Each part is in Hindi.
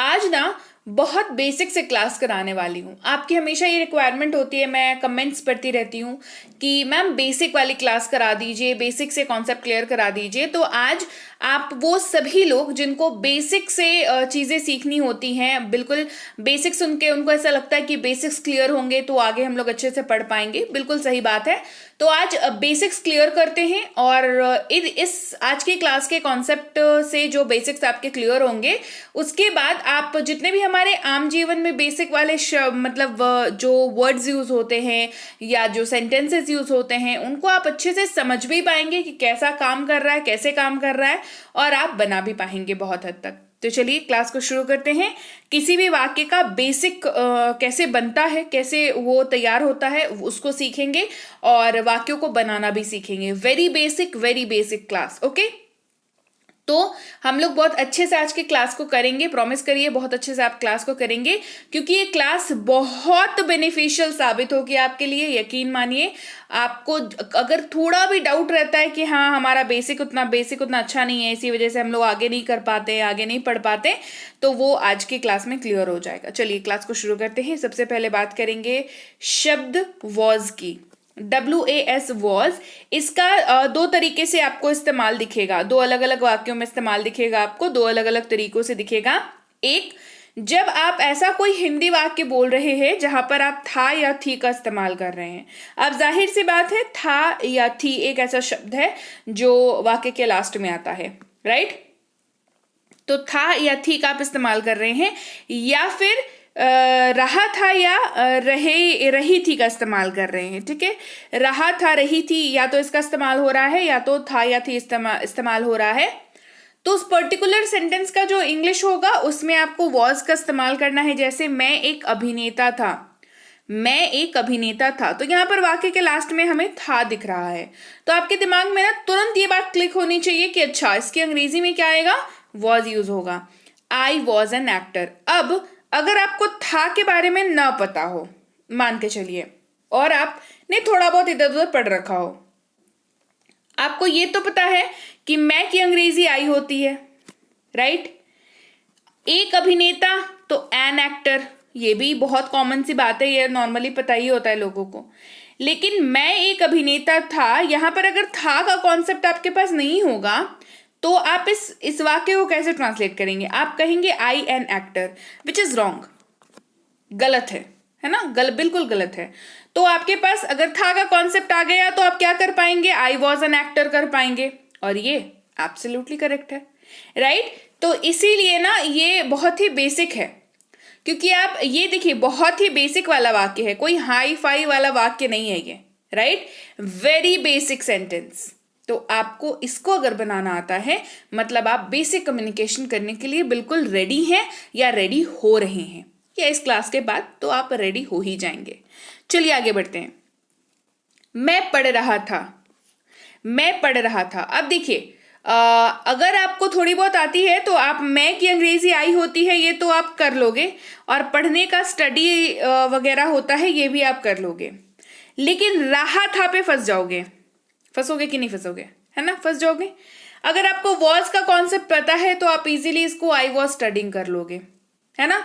आज ना बहुत बेसिक से क्लास कराने वाली हूँ। आपकी हमेशा ये रिक्वायरमेंट होती है, मैं कमेंट्स पढ़ती रहती हूँ कि मैम बेसिक वाली क्लास करा दीजिए, बेसिक से कॉन्सेप्ट क्लियर करा दीजिए। तो आज आप वो सभी लोग जिनको बेसिक से चीज़ें सीखनी होती हैं, बिल्कुल बेसिक सुन के उनको ऐसा लगता है कि बेसिक्स क्लियर होंगे तो आगे हम लोग अच्छे से पढ़ पाएंगे, बिल्कुल सही बात है। तो आज बेसिक्स क्लियर करते हैं और इस आज की क्लास के कॉन्सेप्ट से जो बेसिक्स आपके क्लियर होंगे, उसके बाद आप जितने भी हमारे आम जीवन में बेसिक वाले मतलब जो वर्ड्स यूज होते हैं या जो सेंटेंसेस यूज होते हैं, उनको आप अच्छे से समझ भी पाएंगे कि कैसा काम कर रहा है, कैसे काम कर रहा है, और आप बना भी पाएंगे बहुत हद तक। तो चलिए क्लास को शुरू करते हैं। किसी भी वाक्य का बेसिक कैसे बनता है, कैसे वो तैयार होता है, उसको सीखेंगे और वाक्यों को बनाना भी सीखेंगे। Very basic class, okay. तो हम लोग बहुत अच्छे से आज की क्लास को करेंगे, प्रॉमिस करिए बहुत अच्छे से आप क्लास को करेंगे, क्योंकि ये क्लास बहुत बेनिफिशियल साबित होगी आपके लिए, यकीन मानिए। आपको अगर थोड़ा भी डाउट रहता है कि हाँ हमारा बेसिक उतना अच्छा नहीं है, इसी वजह से हम लोग आगे नहीं कर पाते, आगे नहीं पढ़ पाते, तो वो आज की क्लास में क्लियर हो जाएगा। चलिए क्लास को शुरू करते हैं। सबसे पहले बात करेंगे शब्द वॉज की। WAS वॉज, इसका दो तरीके से आपको इस्तेमाल दिखेगा, दो अलग अलग वाक्यों में इस्तेमाल दिखेगा आपको, दो अलग अलग तरीकों से दिखेगा। एक, जब आप ऐसा कोई हिंदी वाक्य बोल रहे हैं जहां पर आप था या थी का इस्तेमाल कर रहे हैं। अब जाहिर सी बात है, था या थी एक ऐसा शब्द है जो वाक्य के लास्ट में आता है, राइट। तो था या थी का आप इस्तेमाल कर रहे हैं, या फिर रहा था या रही थी का इस्तेमाल कर रहे हैं, ठीक है। रहा था, रही थी, या तो इसका इस्तेमाल हो रहा है या तो था या थी इस्तेमाल हो रहा है। तो उस पर्टिकुलर सेंटेंस का जो इंग्लिश होगा उसमें आपको वॉज का इस्तेमाल करना है। जैसे मैं एक अभिनेता था, मैं एक अभिनेता था, तो यहाँ पर वाक्य के लास्ट में हमें था दिख रहा है। तो आपके दिमाग में ना तुरंत ये बात क्लिक होनी चाहिए कि अच्छा इसकी अंग्रेजी में क्या आएगा, वॉज यूज होगा। I was an actor. अब अगर आपको था के बारे में ना पता हो, मान के चलिए, और आपने थोड़ा बहुत इधर उधर पढ़ रखा हो, आपको ये तो पता है कि मैं की अंग्रेजी आई होती है, राइट। एक अभिनेता तो एन एक्टर, ये भी बहुत कॉमन सी बात है, ये नॉर्मली पता ही होता है लोगों को। लेकिन मैं एक अभिनेता था, यहां पर अगर था का कॉन्सेप्ट आपके पास नहीं होगा तो आप इस वाक्य को कैसे ट्रांसलेट करेंगे। आप कहेंगे I an actor, which is wrong, गलत है ना, बिल्कुल गलत है। तो आपके पास अगर था का कॉन्सेप्ट आ गया तो आप क्या कर पाएंगे, आई वॉज एन एक्टर कर पाएंगे, और ये एब्सोल्युटली करेक्ट है, राइट। तो इसीलिए ना ये बहुत ही बेसिक है, क्योंकि आप ये देखिए बहुत ही बेसिक वाला वाक्य है, कोई हाई फाई वाला वाक्य नहीं है ये, राइट। Very basic sentence. तो आपको इसको अगर बनाना आता है, मतलब आप बेसिक कम्युनिकेशन करने के लिए बिल्कुल रेडी हैं या रेडी हो रहे हैं, या इस क्लास के बाद तो आप रेडी हो ही जाएंगे। चलिए आगे बढ़ते हैं। मैं पढ़ रहा था, मैं पढ़ रहा था। अब देखिए अगर आपको थोड़ी बहुत आती है तो आप मैं की अंग्रेजी आई होती है, ये तो आप कर लोगे, और पढ़ने का स्टडी वगैरह होता है, ये भी आप कर लोगे। लेकिन रहा था पे फंसोगे कि नहीं फंसोगे, है ना, फंस जाओगे। अगर आपको वॉज का कॉन्सेप्ट पता है तो आप इजीली इसको आई वॉज स्टडिंग कर लोगे, है ना।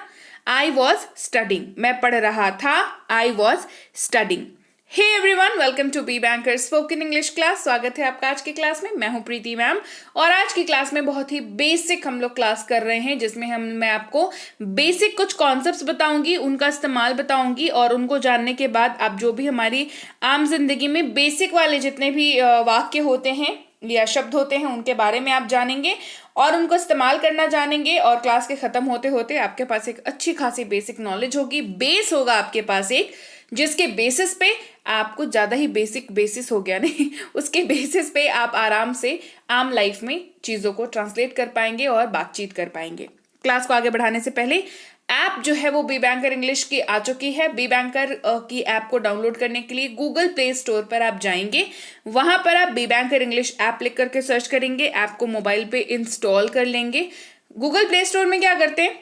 आई वॉज स्टडिंग, मैं पढ़ रहा था, I was studying. Hey everyone, welcome to B banker spoken English class. स्वागत है आपका आज की क्लास में। मैं हूं प्रीति मैम, और आज की क्लास में बहुत ही बेसिक हम लोग क्लास कर रहे हैं, जिसमें मैं आपको बेसिक कुछ कॉन्सेप्ट्स बताऊंगी, उनका इस्तेमाल बताऊंगी, और उनको जानने के बाद आप जो भी हमारी आम जिंदगी में बेसिक वाले जितने भी वाक्य होते हैं या शब्द होते हैं उनके बारे में आप जानेंगे और उनको इस्तेमाल करना जानेंगे, और क्लास के खत्म होते होते आपके पास एक अच्छी खासी बेसिक नॉलेज होगी, बेस होगा आपके पास एक, जिसके बेसिस पे आपको ज्यादा ही बेसिस हो गया नहीं, उसके बेसिस पे आप आराम से आम लाइफ में चीजों को ट्रांसलेट कर पाएंगे और बातचीत कर पाएंगे। क्लास को आगे बढ़ाने से पहले ऐप जो है वो बी बैंकर इंग्लिश की आ चुकी है। बी बैंकर की ऐप को डाउनलोड करने के लिए गूगल प्ले स्टोर पर आप जाएंगे, वहां पर आप बी बैंकर इंग्लिश ऐप लिख करके सर्च करेंगे, ऐप को मोबाइल पे इंस्टॉल कर लेंगे। गूगल प्ले स्टोर में क्या करते हैं,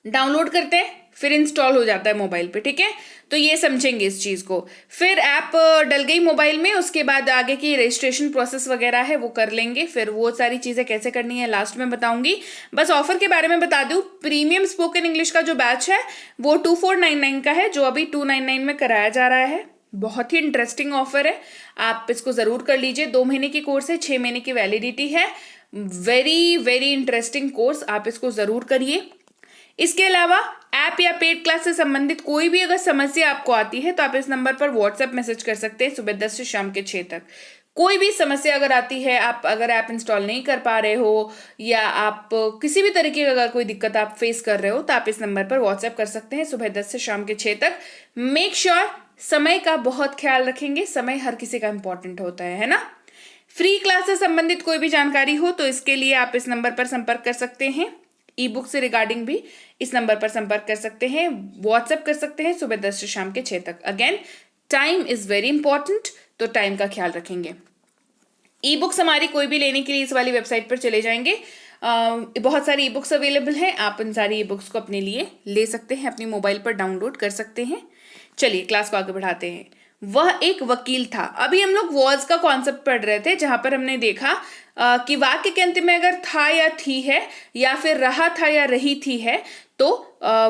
डाउनलोड करते हैं, फिर इंस्टॉल हो जाता है मोबाइल पे, ठीक है। तो ये समझेंगे इस चीज को। फिर ऐप डल गई मोबाइल में, उसके बाद आगे की रजिस्ट्रेशन प्रोसेस वगैरह है वो कर लेंगे। फिर वो सारी चीजें कैसे करनी है लास्ट में बताऊंगी। बस ऑफर के बारे में बता दूं, प्रीमियम स्पोकन इंग्लिश का जो बैच है वो 2499 का है, जो अभी 299 में कराया जा रहा है। बहुत ही इंटरेस्टिंग ऑफर है, आप इसको जरूर कर लीजिए। 2 महीने की कोर्स है, 6 महीने की वैलिडिटी है। वेरी वेरी इंटरेस्टिंग कोर्स, आप इसको जरूर करिए। इसके अलावा ऐप या पेड क्लास से संबंधित कोई भी अगर समस्या आपको आती है तो आप इस नंबर पर व्हाट्सएप मैसेज कर सकते हैं सुबह 10 से शाम के 6 तक। कोई भी समस्या अगर आती है, आप अगर ऐप इंस्टॉल नहीं कर पा रहे हो या आप किसी भी तरीके की अगर कोई दिक्कत आप फेस कर रहे हो तो आप इस नंबर पर व्हाट्सएप कर सकते हैं सुबह 10 से शाम के 6 तक। मेक श्योर समय का बहुत ख्याल रखेंगे, समय हर किसी का इंपॉर्टेंट होता है ना। फ्री क्लास से संबंधित कोई भी जानकारी हो तो इसके लिए आप इस नंबर पर संपर्क कर सकते हैं। ई बुक से रिगार्डिंग भी इस नंबर पर संपर्क कर सकते हैं, व्हाट्सएप कर सकते हैं सुबह 10 से शाम के 6 तक। Again time is very important, तो टाइम का ख्याल रखेंगे। ई बुक्स हमारी कोई भी लेने के लिए इस वाली वेबसाइट पर चले जाएंगे। बहुत सारी ई बुक्स अवेलेबल हैं, आप इन सारी ई बुक्स को अपने लिए ले सकते हैं, अपनी मोबाइल पर डाउनलोड कर सकते हैं। चलिए क्लास को आगे बढ़ाते हैं। वह एक वकील था। अभी हम लोग वॉज का कॉन्सेप्ट पढ़ रहे थे, जहां पर हमने देखा कि वाक्य के अंत में अगर था या थी है या फिर रहा था या रही थी है तो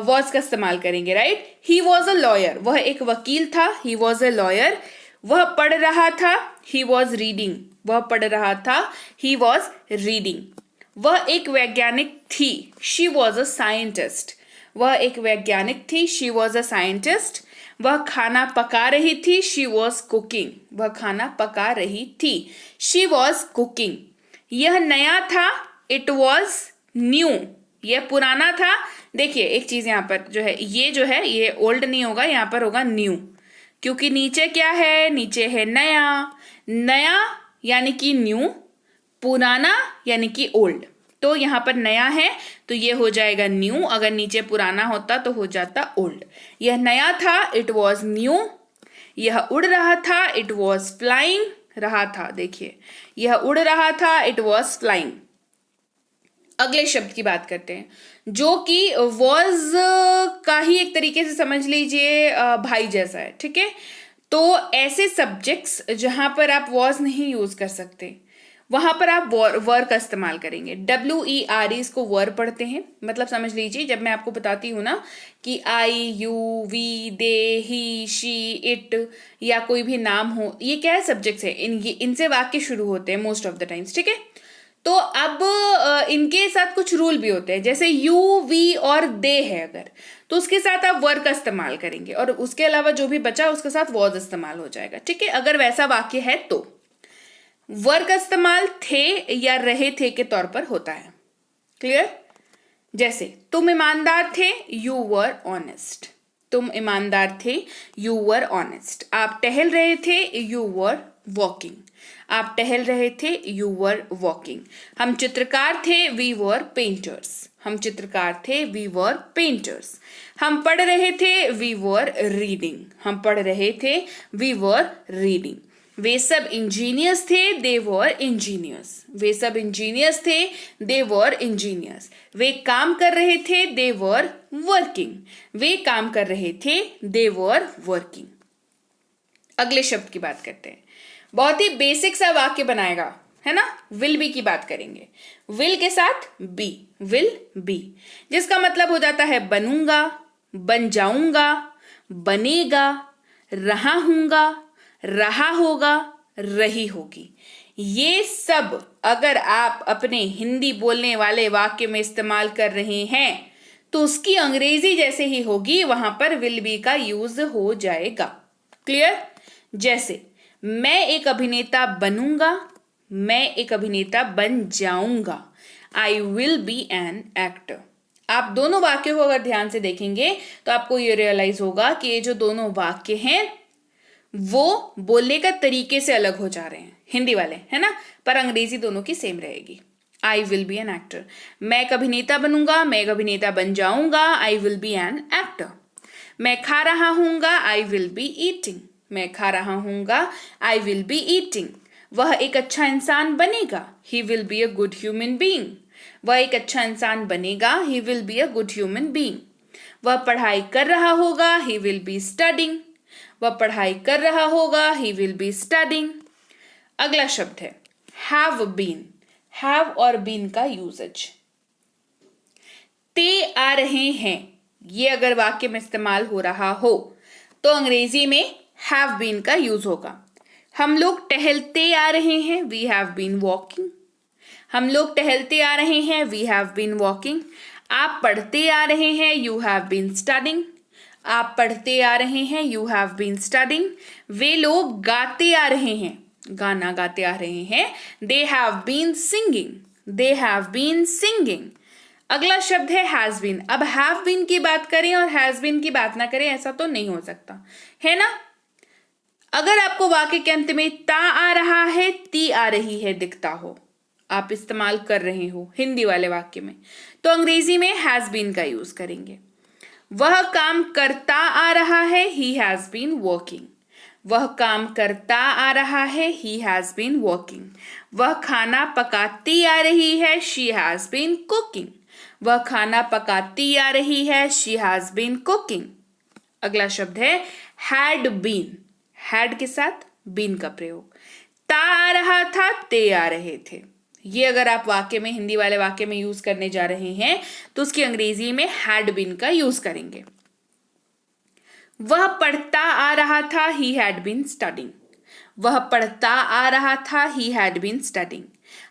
वॉज का इस्तेमाल करेंगे, right. He was a lawyer, वह एक वकील था। He was a lawyer. वह पढ़ रहा था, ही वॉज रीडिंग, वह पढ़ रहा था, ही वॉज रीडिंग। वह एक वैज्ञानिक थी, शी वॉज अ साइंटिस्ट, वह एक वैज्ञानिक थी, शी वॉज अ साइंटिस्ट। वह खाना पका रही थी, शी वॉज कुकिंग, वह खाना पका रही थी, शी वॉज कुकिंग। यह नया था, इट वॉज न्यू, यह पुराना था। देखिए एक चीज यहाँ पर जो है ये ओल्ड नहीं होगा, यहाँ पर होगा न्यू, क्योंकि नीचे क्या है, नीचे है नया। नया यानी कि न्यू, पुराना यानी कि ओल्ड। तो यहाँ पर नया है तो ये हो जाएगा न्यू, अगर नीचे पुराना होता तो हो जाता ओल्ड। यह नया था, इट वॉज न्यू। यह उड़ रहा था, इट वॉज फ्लाइंग, रहा था, देखिए यह उड़ रहा था, इट वॉज फ्लाइंग। अगले शब्द की बात करते हैं, जो कि वॉज का ही एक तरीके से समझ लीजिए भाई जैसा है, ठीक है। तो ऐसे सब्जेक्ट्स जहां पर आप वॉज नहीं यूज कर सकते वहां पर आप वर का इस्तेमाल करेंगे। WER इसको वर पढ़ते हैं। मतलब समझ लीजिए, जब मैं आपको बताती हूँ ना कि I, you, we, they, he, she, it या कोई भी नाम हो, ये क्या है, सब्जेक्ट्स है। इनसे वाक्य शुरू होते हैं मोस्ट ऑफ द टाइम्स, ठीक है। तो अब इनके साथ कुछ रूल भी होते हैं, जैसे यू, वी और दे है अगर, तो उसके साथ आप वर का इस्तेमाल करेंगे और उसके अलावा जो भी बचा उसके साथ वॉज इस्तेमाल हो जाएगा, ठीक है। अगर वैसा वाक्य है तो वर का इस्तेमाल थे या रहे थे के तौर पर होता है। क्लियर। जैसे तुम ईमानदार थे, यू वर ऑनेस्ट, तुम ईमानदार थे, यू वर ऑनेस्ट। आप टहल रहे थे, यू वर वॉकिंग, आप टहल रहे थे, यू वर वॉकिंग। हम चित्रकार थे, वी वर पेंटर्स, हम चित्रकार थे, वी वर पेंटर्स। हम पढ़ रहे थे, वी वर रीडिंग, हम पढ़ रहे थे, वी वर रीडिंग। वे सब इंजीनियर्स थे, दे वर इंजीनियर्स, वे सब इंजीनियर्स थे, दे वर इंजीनियर्स। वे काम कर रहे थे, दे वर वर्किंग, वे काम कर रहे थे, दे वर वर्किंग। अगले शब्द की बात करते हैं, बहुत ही बेसिक सा वाक्य बनाएगा, है ना। विल बी की बात करेंगे। विल के साथ बी, विल बी, जिसका मतलब हो जाता है बनूंगा, बन जाऊंगा, बनेगा, रहा हूंगा, रहा होगा, रही होगी। ये सब अगर आप अपने हिंदी बोलने वाले वाक्य में इस्तेमाल कर रहे हैं तो उसकी अंग्रेजी जैसे ही होगी, वहां पर विल बी का यूज हो जाएगा। क्लियर। जैसे मैं एक अभिनेता बनूंगा, मैं एक अभिनेता बन जाऊंगा, I will be an actor. आप दोनों वाक्यों को अगर ध्यान से देखेंगे तो आपको ये रियलाइज होगा कि ये जो दोनों वाक्य हैं वो बोलने का तरीके से अलग हो जा रहे हैं, हिंदी वाले, है ना, पर अंग्रेजी दोनों की सेम रहेगी। I will be an actor, मैं एक अभिनेता बनूंगा, मैं एक अभिनेता बन जाऊंगा, I will be an actor. मैं खा रहा हूंगा, आई विल बी ईटिंग, मैं खा रहा हूंगा, आई विल बी ईटिंग। वह एक अच्छा इंसान बनेगा, he will be a good human being, वह एक अच्छा इंसान बनेगा, he will be a good human being. वह पढ़ाई कर रहा होगा, he will be studying. वह पढ़ाई कर रहा होगा, he will be studying. अगला शब्द है have been. have और been का यूजेज। ते आ रहे हैं, ये अगर वाक्य में इस्तेमाल हो रहा हो तो अंग्रेजी में have been का यूज होगा। हम लोग टहलते आ रहे हैं, we have been walking. हम लोग टहलते आ रहे हैं, we have been walking. आप पढ़ते आ रहे हैं, you have been studying. आप पढ़ते आ रहे हैं, you have been studying. वे लोग गाते आ रहे हैं, गाना गाते आ रहे हैं, they have been singing. they have been singing. अगला शब्द है has been. अब have been की बात करें और has been की बात ना करें, ऐसा तो नहीं हो सकता है ना। अगर आपको वाक्य के अंत में ता आ रहा है, ती आ रही है दिखता हो, आप इस्तेमाल कर रहे हो हिंदी वाले वाक्य में, तो अंग्रेजी में हैज बीन का यूज करेंगे। वह काम करता आ रहा है, ही हैज बीन वर्किंग। वह काम करता आ रहा है, ही हैज बीन वर्किंग। वह खाना पकाती आ रही है, शी हैज बीन कुकिंग। वह खाना पकाती आ रही है, शी हैज बीन कुकिंग। अगला शब्द है हैड बीन। हैड के साथ बीन का प्रयोग। ता आ रहा था, ते आ रहे थे। ये अगर आप वाक्य में, हिंदी वाले वाक्य में यूज करने जा रहे हैं तो उसकी अंग्रेजी में हैड बीन का यूज करेंगे। वह पढ़ता आ रहा था, ही हैड बीन स्टडिंग। वह पढ़ता आ रहा था, ही हैड बीन स्टडिंग।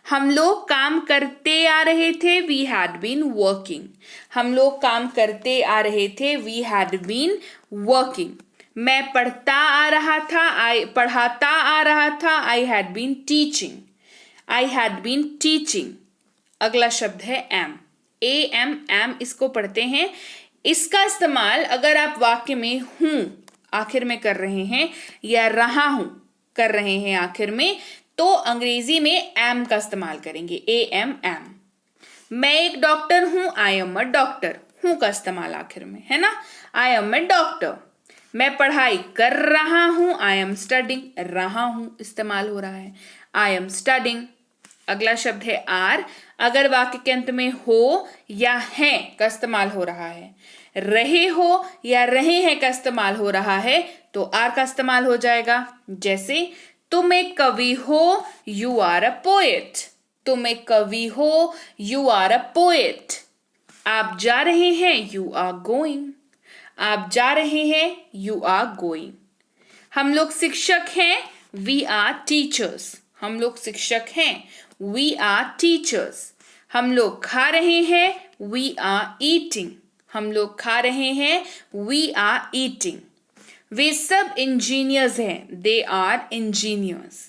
हम लोग काम करते आ रहे थे, वी हैड बीन वर्किंग। हम लोग काम करते आ रहे थे, वी हैड बीन वर्किंग। मैं पढ़ता आ रहा था, पढ़ाता आ रहा था, I had been teaching. I had been teaching. अगला शब्द है am. am इसको पढ़ते हैं। इसका इस्तेमाल अगर आप वाक्य में हूं आखिर में कर रहे हैं या रहा हूं कर रहे हैं आखिर में, तो अंग्रेजी में am का इस्तेमाल करेंगे। am. मैं एक डॉक्टर हूं, I am a doctor. हूं का इस्तेमाल आखिर में है ना, I am a doctor. मैं पढ़ाई कर रहा हूं, I am studying. रहा हूं इस्तेमाल हो रहा है, I am studying. अगला शब्द है आर। अगर वाक्य के अंत में हो या हैं का इस्तेमाल हो रहा है, रहे हो या रहे हैं का इस्तेमाल हो रहा है, तो आर का इस्तेमाल हो जाएगा। जैसे तुम एक कवि हो, यू आर अ पोएट। तुम एक कवि हो, यू आर अ पोएट। आप जा रहे हैं, यू आर गोइंग। आप जा रहे हैं, यू आर गोइंग। हम लोग शिक्षक हैं, वी आर टीचर्स। हम लोग शिक्षक हैं, वी आर टीचर्स। हम लोग खा रहे हैं, वी आर ईटिंग। हम लोग खा रहे हैं, वी आर ईटिंग। वे सब इंजीनियर्स हैं, दे आर इंजीनियर्स।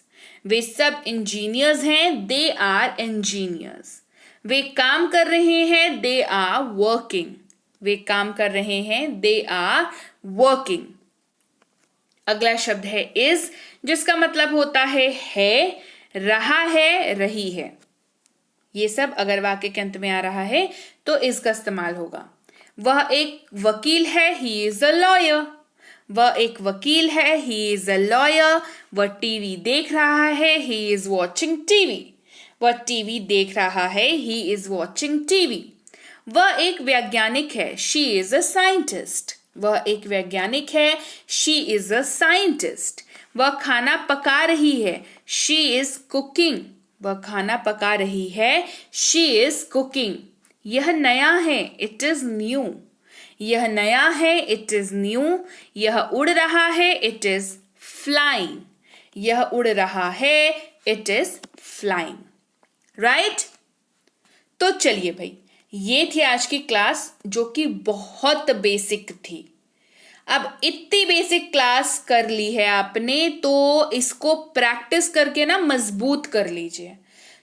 वे सब इंजीनियर्स हैं, दे आर इंजीनियर्स। वे काम कर रहे हैं, दे आर वर्किंग। वे काम कर रहे हैं, दे आर वर्किंग। अगला शब्द है इज, जिसका मतलब होता है, रहा है, रही है। ये सब अगर वाक्य के अंत में आ रहा है तो इज का इस्तेमाल होगा। वह एक वकील है, ही इज अ लॉयर। वह एक वकील है, ही इज अ लॉयर। वह टीवी देख रहा है, ही इज वॉचिंग टीवी। वह टीवी देख रहा है, ही इज वॉचिंग टीवी। वह एक वैज्ञानिक है, शी इज अ साइंटिस्ट। वह एक वैज्ञानिक है, शी इज अ साइंटिस्ट। वह खाना पका रही है, शी इज कुकिंग। वह खाना पका रही है, शी इज कुकिंग। यह नया है, इट इज न्यू। यह नया है, इट इज न्यू। यह उड़ रहा है, इट इज फ्लाइंग। यह उड़ रहा है, इट इज फ्लाइंग। राइट? तो चलिए भाई, ये थी आज की क्लास जो कि बहुत बेसिक थी। अब इतनी बेसिक क्लास कर ली है आपने, तो इसको प्रैक्टिस करके ना मजबूत कर लीजिए।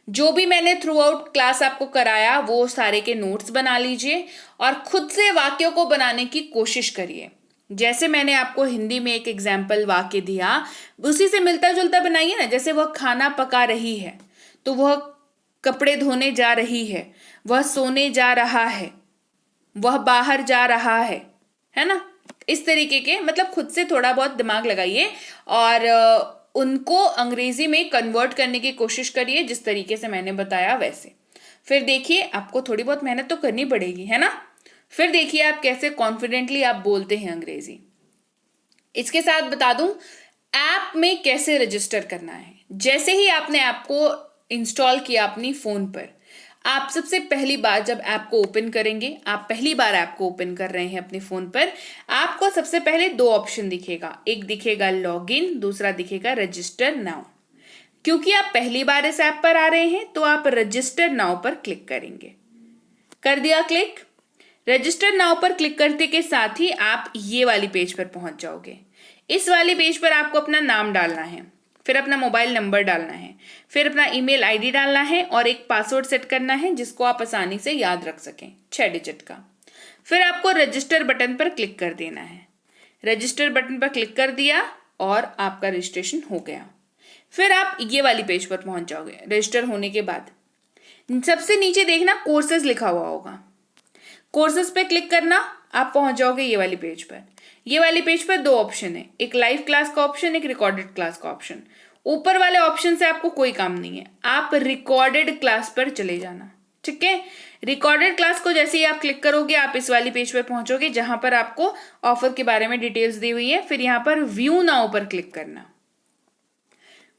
जो भी मैंने थ्रू आउट क्लास आपको कराया वो सारे के नोट्स बना लीजिए और खुद से वाक्यों को बनाने की कोशिश करिए। जैसे मैंने आपको हिंदी में एक एग्जाम्पल वाक्य दिया, उसी से मिलता जुलता बनाइए ना। जैसे वह खाना पका रही है, तो वह कपड़े धोने जा रही है, वह सोने जा रहा है, वह बाहर जा रहा है ना। इस तरीके के, मतलब खुद से थोड़ा बहुत दिमाग लगाइए और उनको अंग्रेजी में कन्वर्ट करने की कोशिश करिए जिस तरीके से मैंने बताया वैसे। फिर देखिए, आपको थोड़ी बहुत मेहनत तो करनी पड़ेगी, है ना। फिर देखिए आप कैसे कॉन्फिडेंटली आप बोलते हैं अंग्रेजी। इसके साथ बता दूं ऐप में कैसे रजिस्टर करना है। जैसे ही आपने ऐप को इंस्टॉल किया अपनी फोन पर, आप सबसे पहली बार जब ऐप को ओपन करेंगे, आप पहली बार ऐप को ओपन कर रहे हैं अपने फोन पर, आपको सबसे पहले दो ऑप्शन दिखेगा, एक दिखेगा लॉगिन, दूसरा दिखेगा रजिस्टर नाउ। क्योंकि आप पहली बार इस ऐप पर आ रहे हैं तो आप रजिस्टर नाउ पर क्लिक करेंगे। कर दिया क्लिक। रजिस्टर नाउ पर क्लिक करते के साथ ही आप ये वाली पेज पर पहुंच जाओगे। इस वाली पेज पर आपको अपना नाम डालना है, फिर अपना मोबाइल नंबर डालना है, फिर अपना ईमेल आईडी डालना है और एक पासवर्ड सेट करना है जिसको आप आसानी से याद रख सकें, 6 डिजिट का। फिर आपको रजिस्टर बटन पर क्लिक कर देना है। रजिस्टर बटन पर क्लिक कर दिया और आपका रजिस्ट्रेशन हो गया। फिर आप ये वाली पेज पर पहुंच जाओगे। रजिस्टर होने के बाद सबसे नीचे देखना कोर्सेज लिखा हुआ होगा, कोर्सेज पे क्लिक करना, आप पहुंच जाओगे ये वाली पेज पर। ये वाली पेज पर दो ऑप्शन है, एक लाइव क्लास का ऑप्शन, एक रिकॉर्डेड क्लास का ऑप्शन। ऊपर वाले ऑप्शन से आपको कोई काम नहीं है, आप रिकॉर्डेड क्लास पर चले जाना। ठीक है, रिकॉर्डेड क्लास को जैसे ही आप क्लिक करोगे आप इस वाली पेज पर पहुंचोगे जहां पर आपको ऑफर के बारे में डिटेल्स दी हुई है। फिर यहां पर व्यू नाउ पर क्लिक करना।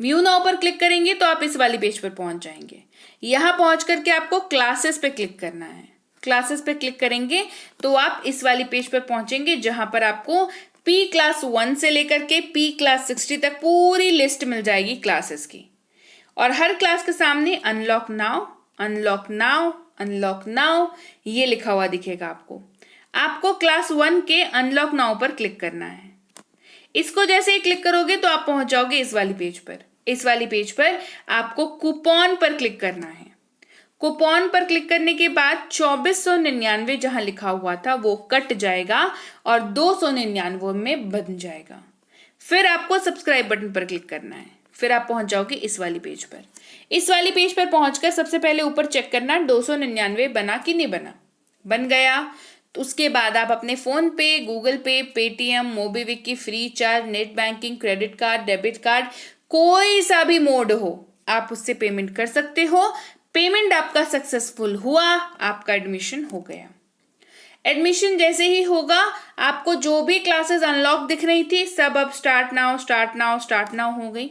व्यू नाउ पर क्लिक करेंगे तो आप इस वाली पेज पर पहुंच जाएंगे। यहां पहुंच करके आपको क्लासेस पे क्लिक करना है। क्लासेस पे क्लिक करेंगे तो आप इस वाली पेज पर पहुंचेंगे जहां पर आपको पी क्लास 1 से लेकर के पी क्लास 60 तक पूरी लिस्ट मिल जाएगी क्लासेस की। और हर क्लास के सामने unlock now, unlock now, unlock now ये लिखा हुआ दिखेगा आपको। आपको क्लास 1 के अनलॉक नाउ पर क्लिक करना है। इसको जैसे ही क्लिक करोगे तो आप पहुंच जाओगे इस वाली पेज पर। इस वाली पेज पर आपको कूपन पर क्लिक करना है। कूपन पर क्लिक करने के बाद 2499 जहां लिखा हुआ था वो कट जाएगा और 299 में बन जाएगा। फिर आपको सब्सक्राइब बटन पर क्लिक करना है। फिर आप पहुंच जाओगे इस वाली पेज पर। इस वाली पेज पर पहुंचकर सबसे पहले ऊपर चेक करना 299 बना कि नहीं बना। बन गया तो उसके बाद आप अपने फोन पे, गूगल पे, पेटीएम, मोबीविक की free charge, net banking, credit card, debit card, कोई सा भी मोड हो आप उससे पेमेंट कर सकते हो। पेमेंट आपका सक्सेसफुल हुआ, आपका एडमिशन हो गया। एडमिशन जैसे ही होगा आपको जो भी क्लासेस अनलॉक दिख रही थी सब अब start now, start now, start now हो गई।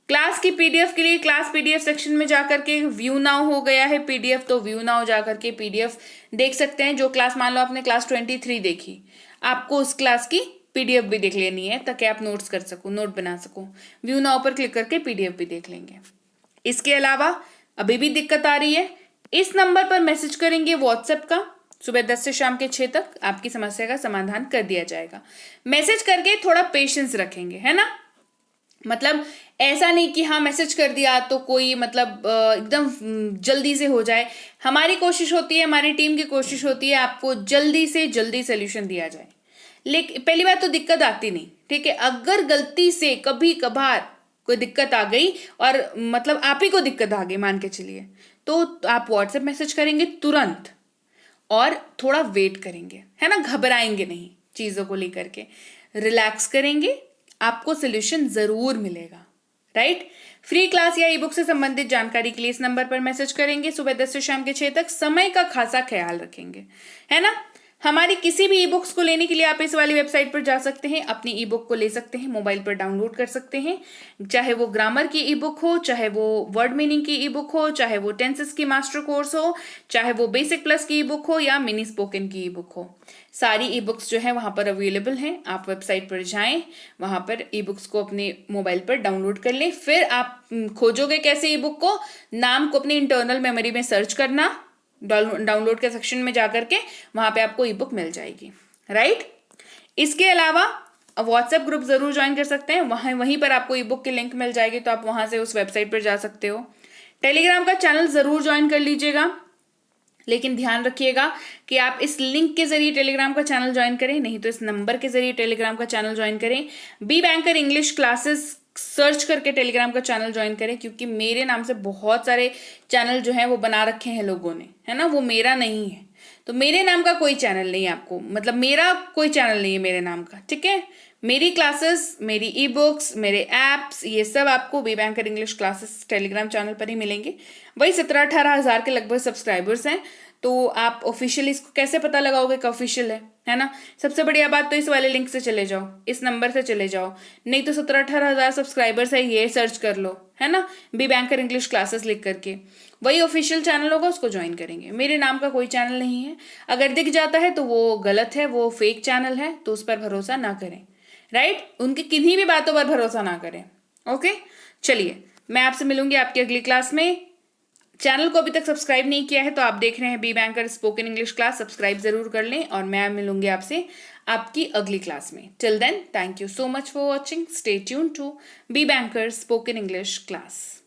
क्लास की पीडीएफ के लिए क्लास पीडीएफ सेक्शन में जाकर के व्यू नाउ हो गया है पीडीएफ, तो व्यू नाउ जाकर के पीडीएफ देख सकते हैं। जो क्लास मान लो आपने क्लास 23 देखी, आपको उस क्लास की पीडीएफ भी देख लेनी है ताकि आप नोट्स कर सको, नोट बना सको। व्यू नाउ पर क्लिक करके पीडीएफ भी देख लेंगे। इसके अलावा अभी भी दिक्कत आ रही है, इस नंबर पर मैसेज करेंगे व्हाट्सएप का, सुबह 10 से शाम के 6 तक आपकी समस्या का समाधान कर दिया जाएगा। मैसेज करके थोड़ा पेशेंस रखेंगे, है ना। मतलब ऐसा नहीं कि हाँ मैसेज कर दिया तो कोई मतलब एकदम जल्दी से हो जाए। हमारी कोशिश होती है, हमारी टीम की कोशिश होती है आपको जल्दी से जल्दी सोल्यूशन दिया जाए। लेकिन पहली बात तो दिक्कत आती नहीं, ठीक है। अगर गलती से कभी कभार कोई दिक्कत आ गई और मतलब आप ही को दिक्कत आ गई मान के चलिए, तो आप व्हाट्सएप मैसेज करेंगे तुरंत और थोड़ा वेट करेंगे, है ना। घबराएंगे नहीं, चीजों को लेकर के रिलैक्स करेंगे, आपको सोल्यूशन जरूर मिलेगा, राइट। फ्री क्लास या ई बुक से संबंधित जानकारी के लिए इस नंबर पर मैसेज करेंगे। सुबह 10 से शाम के 6 तक समय का खासा ख्याल रखेंगे, है ना। हमारी किसी भी ई बुक्स को लेने के लिए आप इस वाली वेबसाइट पर जा सकते हैं, अपनी ई बुक को ले सकते हैं, मोबाइल पर डाउनलोड कर सकते हैं। चाहे वो ग्रामर की ई बुक हो, चाहे वो वर्ड मीनिंग की ई बुक हो, चाहे वो टेंसेस की मास्टर कोर्स हो, चाहे वो बेसिक प्लस की ई बुक हो या मिनी स्पोकन की ई बुक हो, सारी ई बुक्स जो है वहां पर अवेलेबल हैं। आप वेबसाइट पर जाएं, वहां पर ई बुक्स को अपने मोबाइल पर डाउनलोड कर लें। फिर आप खोजोगे कैसे ई बुक को, नाम को अपनी इंटरनल मेमोरी में सर्च करना, डाउनलोड के सेक्शन में जाकर के वहां पे आपको ई बुक मिल जाएगी, राइट। इसके अलावा व्हाट्सएप ग्रुप जरूर ज्वाइन कर सकते हैं, वहीं पर आपको ई बुक की लिंक मिल जाएगी, तो आप वहां से उस वेबसाइट पर जा सकते हो। टेलीग्राम का चैनल जरूर ज्वाइन कर लीजिएगा, लेकिन ध्यान रखिएगा कि आप इस लिंक के जरिए टेलीग्राम का चैनल ज्वाइन करें, नहीं तो इस नंबर के जरिए टेलीग्राम का चैनल ज्वाइन करें। B banker English classes search करके टेलीग्राम का चैनल ज्वाइन करें, क्योंकि मेरे नाम से बहुत सारे चैनल जो हैं वो बना रखे हैं लोगों ने, है ना। वो मेरा नहीं है, तो मेरे नाम का कोई चैनल नहीं है आपको, मतलब मेरा कोई चैनल नहीं है मेरे नाम का, ठीक है। मेरी क्लासेस, मेरी ई बुक्स, मेरे ऐप्स, ये सब आपको B banker English classes Telegram channel पर ही मिलेंगे। वही 17-18 हज़ार के लगभग सब्सक्राइबर्स हैं, तो आप ऑफिशियली इसको कैसे पता लगाओगे कि ऑफिशियल है ना? सबसे बढ़िया बात तो इस वाले लिंक से चले जाओ, इस नंबर से चले जाओ, नहीं तो 17-18 हज़ार सब्सक्राइबर्स है, ये सर्च कर लो, है ना, बी बैंकर इंग्लिश क्लासेस लिख करके, वही ऑफिशियल चैनल होगा, उसको ज्वाइन करेंगे। मेरे नाम का कोई चैनल नहीं है, अगर दिख जाता है तो वो गलत है, वो फेक चैनल है, तो उस पर भरोसा ना करें, राइट? उनकी किन्हीं भी बातों पर भरोसा ना करें। ओके, चलिए मैं आपसे मिलूंगी आपकी अगली क्लास में। चैनल को अभी तक सब्सक्राइब नहीं किया है तो आप देख रहे हैं B banker spoken English class, subscribe जरूर कर लें, और मैं मिलूंगी आपसे आपकी अगली क्लास में। Till then, thank you so much for watching, stay tune to B banker spoken English class.